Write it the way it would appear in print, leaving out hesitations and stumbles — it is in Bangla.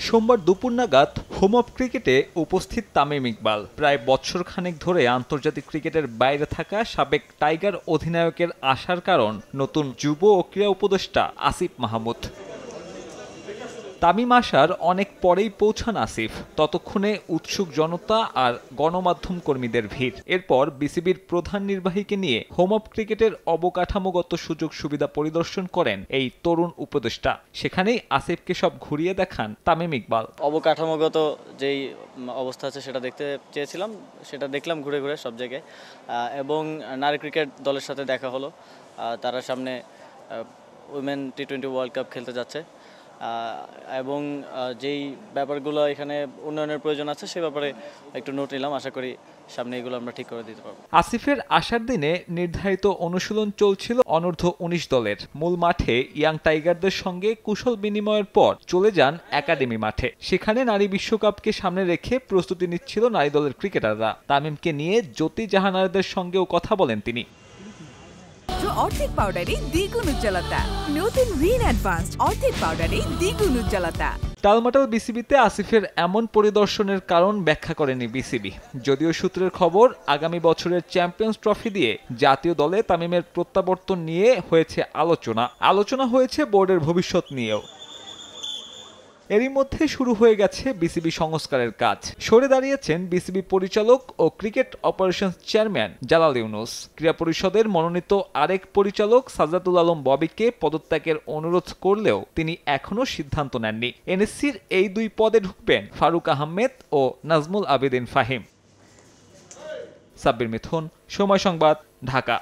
সোমবার দুপুর নাগাদ হোম অফ ক্রিকেটে উপস্থিত তামিম ইকবাল। প্রায় বছর খানেক ধরে আন্তর্জাতিক ক্রিকেটের বাইরে থাকা সাবেক টাইগার অধিনায়কের আসার কারণ নতুন যুব ও ক্রীড়া উপদেষ্টা আসিফ মাহমুদ। তামিম আসার অনেক পরেই পৌঁছান আসিফ। ততক্ষণে উৎসুক জনতা আর গণমাধ্যম কর্মীদের ভিড়। এরপর বিসিবির প্রধান নির্বাহীকে নিয়ে হোম অফ ক্রিকেটের অবকাঠামোগত সুযোগ সুবিধা পরিদর্শন করেন এই তরুণ উপদেষ্টা। সেখানেই আসিফকে সব ঘুরিয়ে দেখান তামিম ইকবাল। অবকাঠামোগত যেই অবস্থা আছে সেটা দেখতে চেয়েছিলাম, সেটা দেখলাম ঘুরে ঘুরে সব জায়গায়। এবং নারী ক্রিকেট দলের সাথে দেখা হলো। তারা সামনে উইমেন টি-20 ওয়ার্ল্ড কাপ খেলতে যাচ্ছে এবং যেই ব্যাপারগুলো এখানে উন্নয়নের প্রয়োজন আছে সে ব্যাপারে একটু নোট নিলাম। আশা করি সামনে এগুলো আমরা ঠিক করে দিতে পারবো। আসিফের আসার দিনে নির্ধারিত অনুশীলন চলছিল অনূর্ধ্ব ১৯ দলের। মূল মাঠে ইয়াং টাইগারদের সঙ্গে কুশল বিনিময়ের পর চলে যান একাডেমি মাঠে। সেখানে নারী বিশ্বকাপকে সামনে রেখে প্রস্তুতি নিচ্ছিল নারী দলের ক্রিকেটাররা। তামিমকে নিয়ে জ্যোতি জাহানারাদের সঙ্গেও কথা বলেন তিনি। অর্ধেক পাউডারে দ্বিগুণ উজ্জ্বলতা। নতুন রিন অ্যাডভান্সড অর্ধেক পাউডারে দ্বিগুণ উজ্জ্বলতা। টালমাটাল বিসিবিতে আসিফের এমন পরিদর্শনের কারণ ব্যাখ্যা করেনি বিসিবি। যদিও সূত্রের খবর, আগামী বছরের চ্যাম্পিয়ন্স ট্রফি দিয়ে জাতীয় দলে তামিমের প্রত্যাবর্তন নিয়ে হয়েছে আলোচনা হয়েছে বোর্ডের ভবিষ্যৎ নিয়েও। এরই মধ্যে শুরু হয়ে গেছে বিসিবি সংস্কারের কাজ। সরে দাঁড়িয়েছেন বিসিবি পরিচালক ও cricket operations chairman Jalal Yunus. ক্রীড়া পরিষদের মনোনীত আরেক পরিচালক সাজ্জাদুল আলম ববিকে পদত্যাগের অনুরোধ করলেও তিনি এখনো সিদ্ধান্ত নেননি। এনএসসির এই দুই পদে ঢুকবেন ফারুক আহমেদ ও নাজমুল আবেদিন ফাহিম। সাব্বির মিথুন, সময় সংবাদ, ঢাকা।